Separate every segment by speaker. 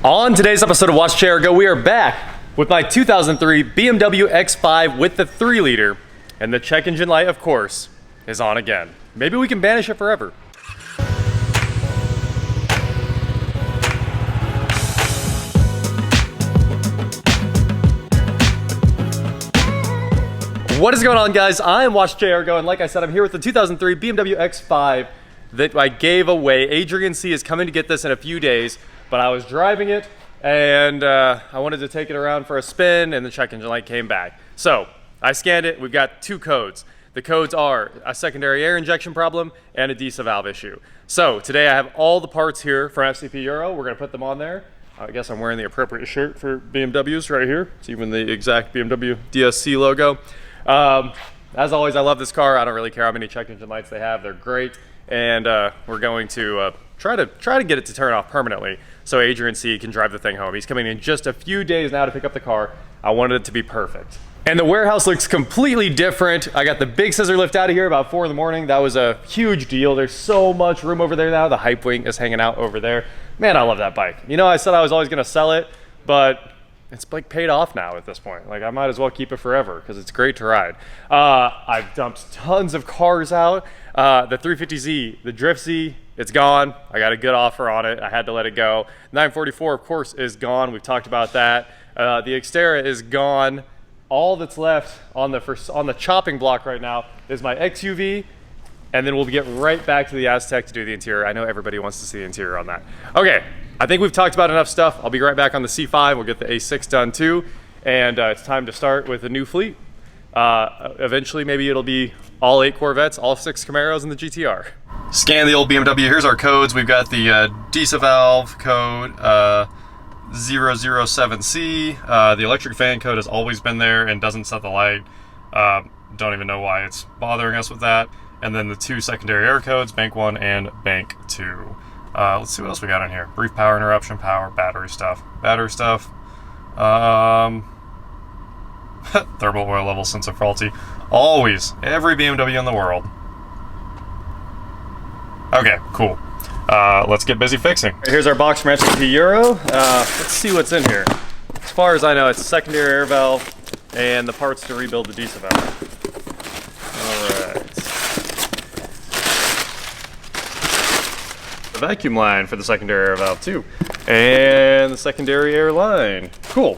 Speaker 1: On today's episode of WatchJRGo, we are back with my 2003 BMW X5 with the 3-liter, and the check engine light, of course, is on again. Maybe we can banish it forever. What is going on, guys? I am WatchJRGo, and like I said, I'm here with the 2003 BMW X5 that I gave away. Adrian C is coming to get this in a few days, but I was driving it, and I wanted to take it around for a spin, and the check engine light came back. So I scanned it. We've got two codes. The codes are a secondary air injection problem and a DISA valve issue. So today I have all the parts here from FCP Euro. We're going to put them on there. I guess I'm wearing the appropriate shirt for BMWs right here. It's even the exact BMW DSC logo. As always, I love this car. I don't really care how many check engine lights they have. They're great. And we're going to try to get it to turn off permanently so Adrian C can drive the thing home. He's coming in just a few days now to pick up the car. I wanted it to be perfect. And the warehouse looks completely different. I got the big scissor lift out of here about 4 in the morning. That was a huge deal. There's so much room over there now. The hype wing is hanging out over there. Man, I love that bike. You know, I said I was always gonna sell it, but it's like paid off now at this point. Like, I might as well keep it forever because it's great to ride. I've dumped tons of cars out. The 350Z, the Drift Z, it's gone. I got a good offer on it. I had to let it go. 944, of course, is gone. We've talked about that. The Xterra is gone. All that's left on the chopping block right now is my XUV, and then we'll get right back to the Aztec to do the interior. I know everybody wants to see the interior on that. Okay, I think we've talked about enough stuff. I'll be right back on the C5. We'll get the A6 done too, and it's time to start with a new fleet. Eventually, maybe it'll be all 8 Corvettes, all 6 Camaros, and the GTR. Scan the old BMW. Here's our codes. We've got the DISA valve code, 007C. The electric fan code has always been there and doesn't set the light. Don't even know why it's bothering us with that. And then the 2 secondary air codes, bank 1 and bank 2. Let's see what else we got in here. Brief power interruption, power, battery stuff. Battery stuff. Thermal oil level sensor faulty. Always. Every BMW in the world. Okay, cool. Let's get busy fixing. Here's our box from FCP Euro. Let's see what's in here. As far as I know, it's secondary air valve and the parts to rebuild the DISA valve. Alright. The vacuum line for the secondary air valve too. And the secondary air line. Cool.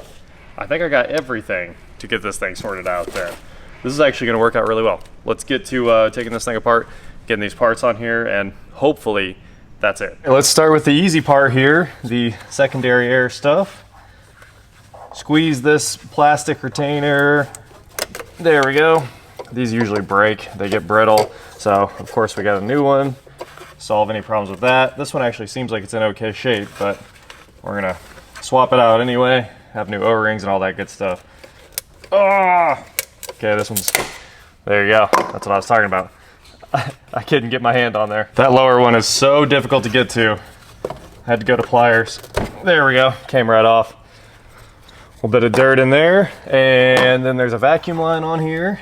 Speaker 1: I think I got everything to get this thing sorted out there. This is actually going to work out really well. Let's get to taking this thing apart, getting these parts on here, and hopefully that's it. Let's start with the easy part here, the secondary air stuff. Squeeze this plastic retainer. There we go. These usually break, they get brittle. So of course we got a new one. Solve any problems with that. This one actually seems like it's in okay shape, but we're gonna swap it out anyway. Have new O-rings and all that good stuff. Ah! Okay, this one's, there you go. That's what I was talking about. I couldn't get my hand on there. That lower one is so difficult to get to. I had to go to pliers. There we go, came right off. A little bit of dirt in there, and then there's a vacuum line on here,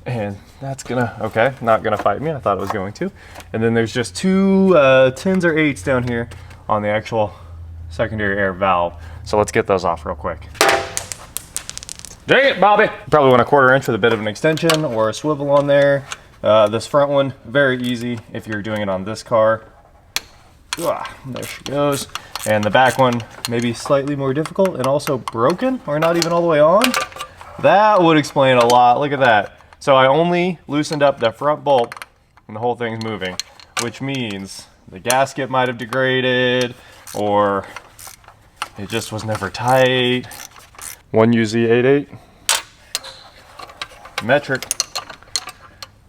Speaker 1: and that's gonna, okay, not gonna fight me. I thought it was going to. And then there's just 2 10s or 8s down here on the actual secondary air valve. So let's get those off real quick. Dang it, Bobby! Probably want a 1/4 inch with a bit of an extension or a swivel on there. This front one, very easy if you're doing it on this car. There she goes. And the back one, maybe slightly more difficult and also broken or not even all the way on. That would explain a lot. Look at that. So I only loosened up the front bolt and the whole thing's moving, which means the gasket might have degraded or it just was never tight. 1UZ88, metric,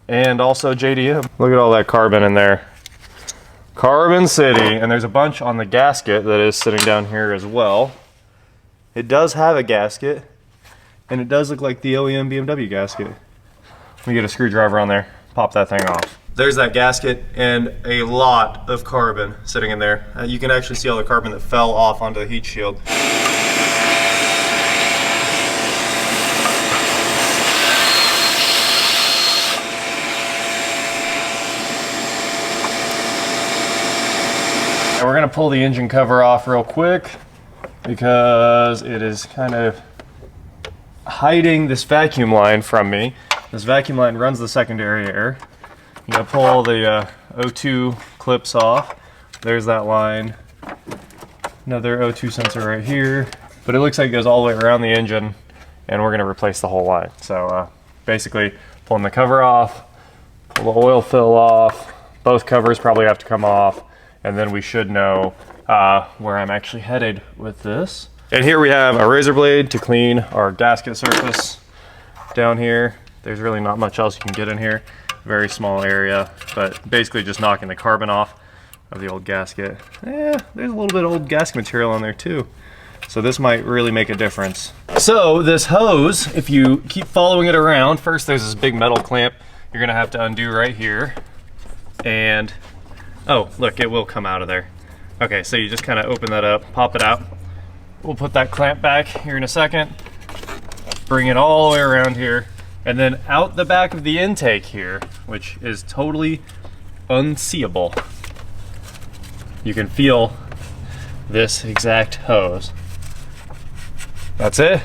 Speaker 1: and also JDM. Look at all that carbon in there. Carbon City, and there's a bunch on the gasket that is sitting down here as well. It does have a gasket, and it does look like the OEM BMW gasket. Let me get a screwdriver on there, pop that thing off. There's that gasket and a lot of carbon sitting in there. You can actually see all the carbon that fell off onto the heat shield. And we're gonna pull the engine cover off real quick. because it is kind of hiding this vacuum line from me. This vacuum line runs the secondary air. You gotta pull the O2 clips off. There's that line. Another O2 sensor right here. But it looks like it goes all the way around the engine, and we're gonna replace the whole line. So basically pulling the cover off, pull the oil fill off, both covers probably have to come off, and then we should know where I'm actually headed with this. And here we have a razor blade to clean our gasket surface down here. There's really not much else you can get in here. Very small area, but basically just knocking the carbon off of the old gasket. There's a little bit of old gasket material on there too. So this might really make a difference. So this hose, if you keep following it around, first there's this big metal clamp you're gonna have to undo right here. And, oh, look, it will come out of there. Okay, so you just kind of open that up, pop it out. We'll put that clamp back here in a second. Bring it all the way around here. And then out the back of the intake here, which is totally unseeable. You can feel this exact hose. That's it.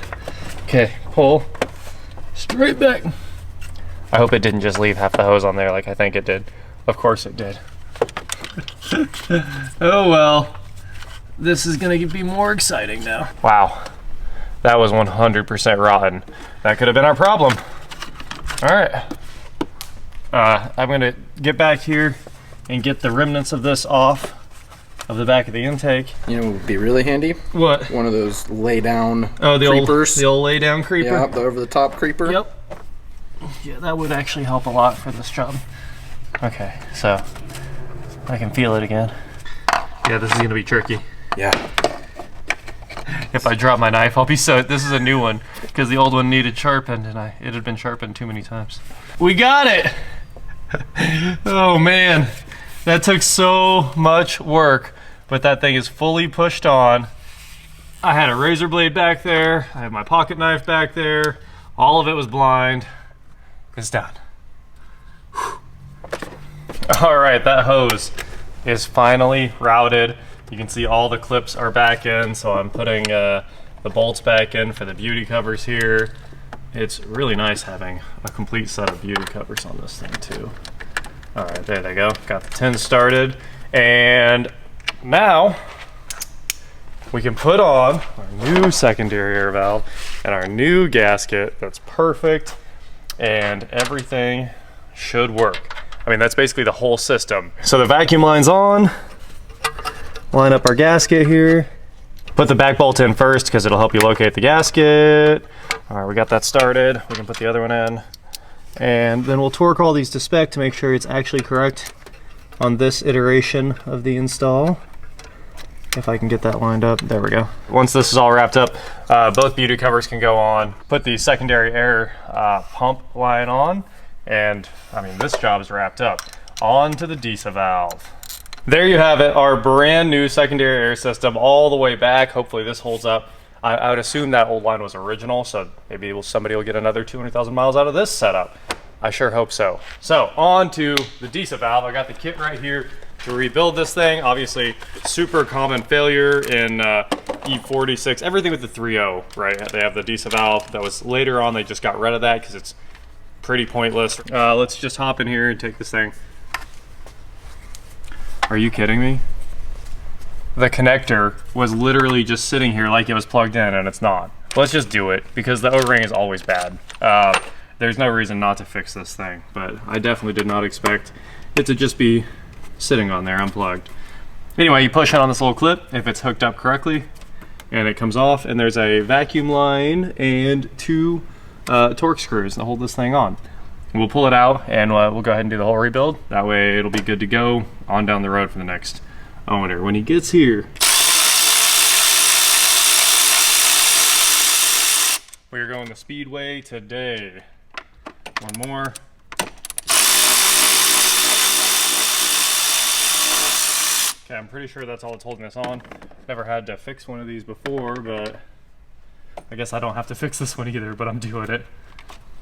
Speaker 1: Okay, pull straight back. I hope it didn't just leave half the hose on there like I think it did. Of course it did. Oh well. This is gonna be more exciting now. Wow, that was 100% rotten. That could have been our problem. All right, I'm gonna get back here and get the remnants of this off of the back of the intake.
Speaker 2: You know what would be really handy?
Speaker 1: What?
Speaker 2: One of those lay down
Speaker 1: creepers. The old lay down creeper?
Speaker 2: Yeah, the over the top creeper.
Speaker 1: Yep. Yeah, that would actually help a lot for this job. Okay, so I can feel it again. Yeah, this is gonna be tricky.
Speaker 2: Yeah.
Speaker 1: If I drop my knife, I'll be so. This is a new one because the old one needed sharpened, and it had been sharpened too many times. We got it! Oh man, that took so much work, but that thing is fully pushed on. I had a razor blade back there. I have my pocket knife back there. All of it was blind. It's done. Whew. All right, that hose is finally routed. You can see all the clips are back in, so I'm putting the bolts back in for the beauty covers here. It's really nice having a complete set of beauty covers on this thing too. All right, there they go. Got the tin started, and now we can put on our new secondary air valve and our new gasket. That's perfect, and everything should work. I mean, that's basically the whole system. So the vacuum line's on. Line up our gasket here. Put the back bolt in first because it'll help you locate the gasket. All right, we got that started. We can put the other one in. And then we'll torque all these to spec to make sure it's actually correct on this iteration of the install. If I can get that lined up, there we go. Once this is all wrapped up, both beauty covers can go on. Put the secondary air pump line on. And I mean, this job is wrapped up. On to the DISA valve. There you have it, our brand new secondary air system all the way back. Hopefully this holds up. I would assume that old line was original, so maybe somebody will get another 200,000 miles out of this setup. I sure hope so. So on to the DISA valve. I got the kit right here to rebuild this thing. Obviously, super common failure in E46, everything with the 3.0, right? They have the DISA valve. That was later on, they just got rid of that because it's pretty pointless. Let's just hop in here and take this thing. Are you kidding me? The connector was literally just sitting here like it was plugged in, and it's not. Let's just do it because the O-ring is always bad. There's no reason not to fix this thing, but I definitely did not expect it to just be sitting on there unplugged. Anyway, you push it on this little clip if it's hooked up correctly, and it comes off, and there's a vacuum line and two torque screws that hold this thing on. We'll pull it out and we'll go ahead and do the whole rebuild. That way it'll be good to go on down the road for the next owner. When he gets here, we are going the Speedway today. One more. Okay, I'm pretty sure that's all that's holding this on. Never had to fix one of these before, but I guess I don't have to fix this one either, but I'm doing it.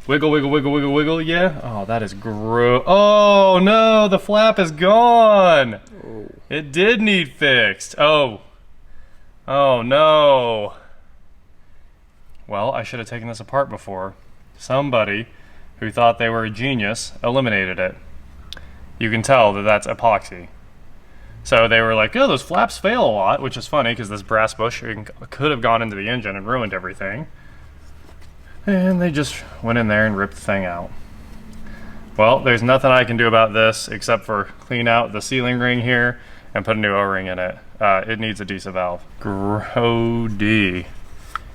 Speaker 1: Wiggle, wiggle, wiggle, wiggle, wiggle, yeah. Oh, that is gross. Oh no, the flap is gone. Oh. It did need fixed. Oh. Oh no. Well, I should have taken this apart before. Somebody who thought they were a genius eliminated it. You can tell that that's epoxy. So they were like, oh, those flaps fail a lot, which is funny because this brass bushing could have gone into the engine and ruined everything. And they just went in there and ripped the thing out. Well, there's nothing I can do about this except for clean out the sealing ring here and put a new O-ring in it. It needs a DISA valve. Grody.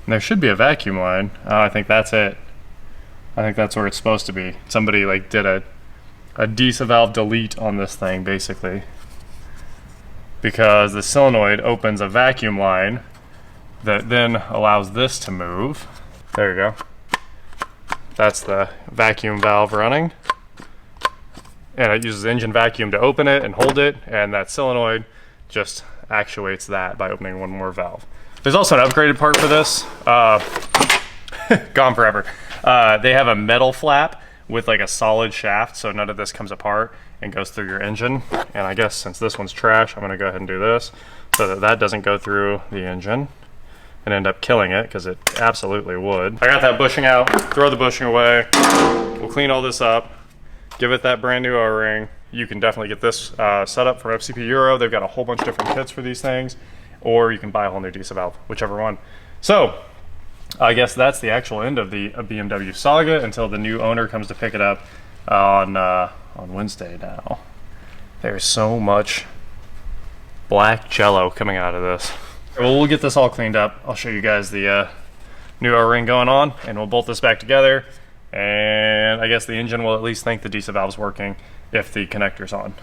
Speaker 1: And there should be a vacuum line. I think that's it. I think that's where it's supposed to be. Somebody like did a DISA valve delete on this thing, basically. Because the solenoid opens a vacuum line that then allows this to move. There you go. That's the vacuum valve running. And it uses engine vacuum to open it and hold it, and that solenoid just actuates that by opening one more valve. There's also an upgraded part for this. Gone forever. They have a metal flap with like a solid shaft, so none of this comes apart and goes through your engine. And I guess since this one's trash, I'm gonna go ahead and do this so that that doesn't go through the engine and end up killing it, because it absolutely would. I got that bushing out, throw the bushing away. We'll clean all this up, give it that brand new O-ring. You can definitely get this set up from FCP Euro. They've got a whole bunch of different kits for these things, or you can buy a whole new DISA valve, whichever one. So, I guess that's the actual end of the BMW saga until the new owner comes to pick it up on Wednesday now. There's so much black jello coming out of this. Well, we'll get this all cleaned up. I'll show you guys the new O-ring going on, and we'll bolt this back together. And I guess the engine will at least think the DISA valve's working if the connector's on.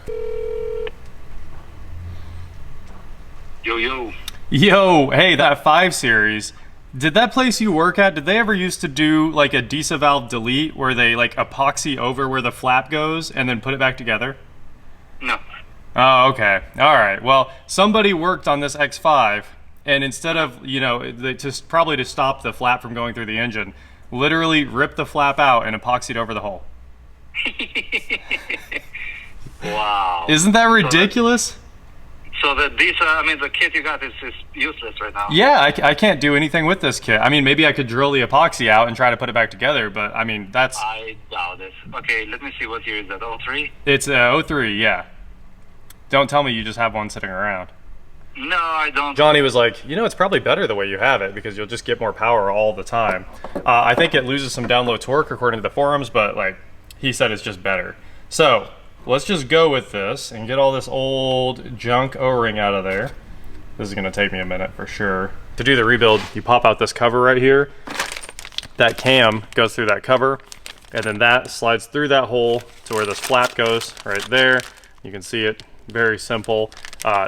Speaker 3: Yo, yo.
Speaker 1: Yo, hey, that 5 Series, did that place you work at, did they ever used to do like a DISA valve delete where they like epoxy over where the flap goes and then put it back together?
Speaker 3: No.
Speaker 1: Oh, okay. All right. Well, somebody worked on this X5, and instead of, you know, probably to stop the flap from going through the engine, literally ripped the flap out and epoxied over the hole.
Speaker 3: Wow.
Speaker 1: Isn't that ridiculous?
Speaker 3: So the DISA, I mean, the kit you got is useless right now.
Speaker 1: Yeah, I can't do anything with this kit. I mean, maybe I could drill the epoxy out and try to put it back together, but I mean, that's...
Speaker 3: I doubt it. Okay, let me see what year is that, 03?
Speaker 1: It's 03, yeah. Don't tell me you just have one sitting around.
Speaker 3: No, I don't.
Speaker 1: Johnny was like, you know, it's probably better the way you have it because you'll just get more power all the time. I think it loses some down low torque according to the forums, but like he said, it's just better. So let's just go with this and get all this old junk O-ring out of there. This is gonna take me a minute for sure. To do the rebuild, you pop out this cover right here. That cam goes through that cover, and then that slides through that hole to where this flap goes right there. You can see it. Very simple.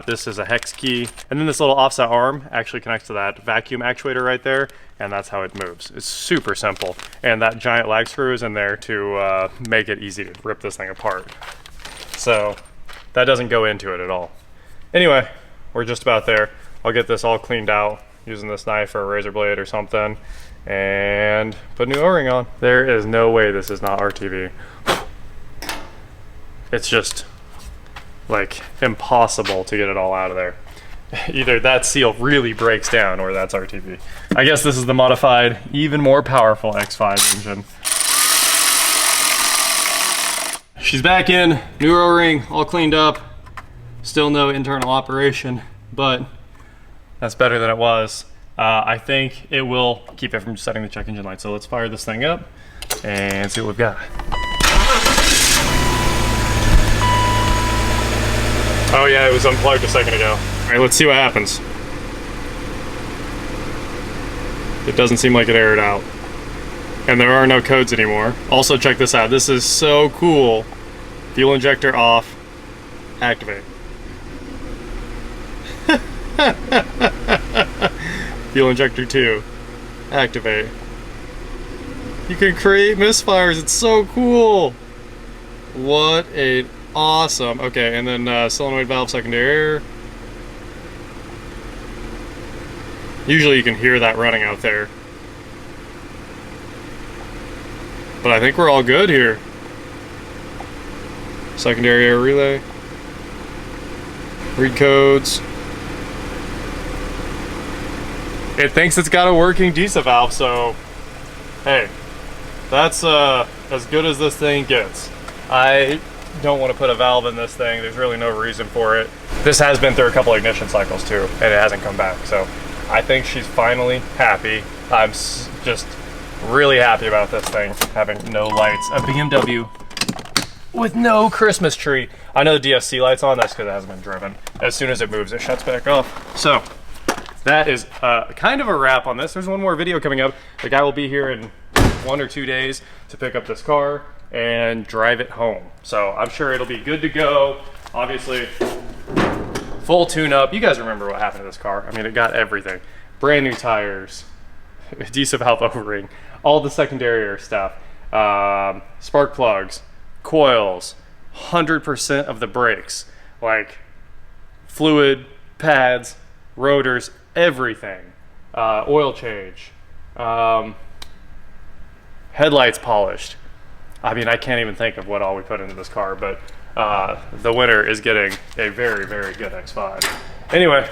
Speaker 1: This is a hex key, and then this little offset arm actually connects to that vacuum actuator right there, and that's how it moves. It's super simple, and that giant lag screw is in there to make it easy to rip this thing apart. So that doesn't go into it at all. Anyway, we're just about there. I'll get this all cleaned out using this knife or a razor blade or something, and put a new O-ring on. There is no way this is not RTV. It's just like impossible to get it all out of there. Either that seal really breaks down or that's RTV. I guess this is the modified, even more powerful X5 engine. She's back in, new O-ring, all cleaned up. Still no internal operation, but that's better than it was. I think it will keep it from setting the check engine light. So let's fire this thing up and see what we've got. Oh yeah, it was unplugged a second ago. All right, let's see what happens. It doesn't seem like it aired out. And there are no codes anymore. Also, check this out. This is so cool. Fuel injector off, activate. Fuel injector 2, activate. You can create misfires, it's so cool. What a awesome. Okay, and then solenoid valve secondary air. Usually you can hear that running out there. But I think we're all good here. Secondary air relay. Read codes. it thinks it's got a working DISA valve, so hey, that's as good as this thing gets. I don't want to put a valve in this thing. There's really no reason for it. This has been through a couple ignition cycles too, and it hasn't come back. So I think she's finally happy. I'm just really happy about this thing having no lights. A BMW with no Christmas tree. I know the DSC light's on, that's because it hasn't been driven. As soon as it moves, it shuts back off. So that is kind of a wrap on this. There's one more video coming up. The guy will be here in 1 or 2 days to pick up this car and drive it home. So I'm sure it'll be good to go. Obviously, full tune-up. You guys remember what happened to this car. I mean, it got everything. Brand new tires, DISA valve O-ring, all the secondary stuff, spark plugs, coils, 100% of the brakes, like fluid, pads, rotors, everything, oil change, headlights polished. I mean, I can't even think of what all we put into this car, but the winner is getting a very, very good X5. Anyway,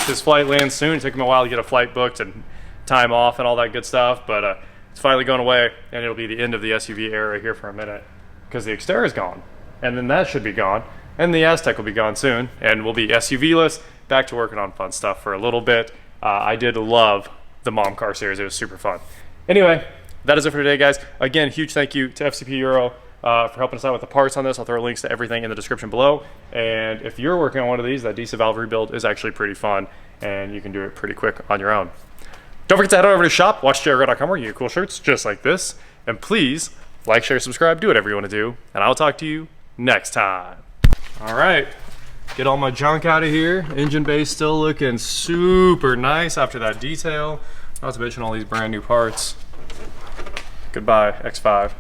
Speaker 1: his flight lands soon. It took him a while to get a flight booked and time off and all that good stuff, but it's finally going away, and it'll be the end of the SUV era here for a minute, because the Xterra is gone, and then that should be gone, and the Aztec will be gone soon, and we'll be SUV-less, back to working on fun stuff for a little bit. I did love the Mom Car series. It was super fun. Anyway, that is it for today, guys. Again, huge thank you to FCP Euro for helping us out with the parts on this. I'll throw links to everything in the description below. And if you're working on one of these, that DISA valve rebuild is actually pretty fun, and you can do it pretty quick on your own. Don't forget to head over to shop, WatchJRGo.com, where you get cool shirts just like this. And please, like, share, subscribe, do whatever you want to do. And I'll talk to you next time. All right. Get all my junk out of here. Engine bay still looking super nice after that detail. Not to mention all these brand new parts. Goodbye, X5.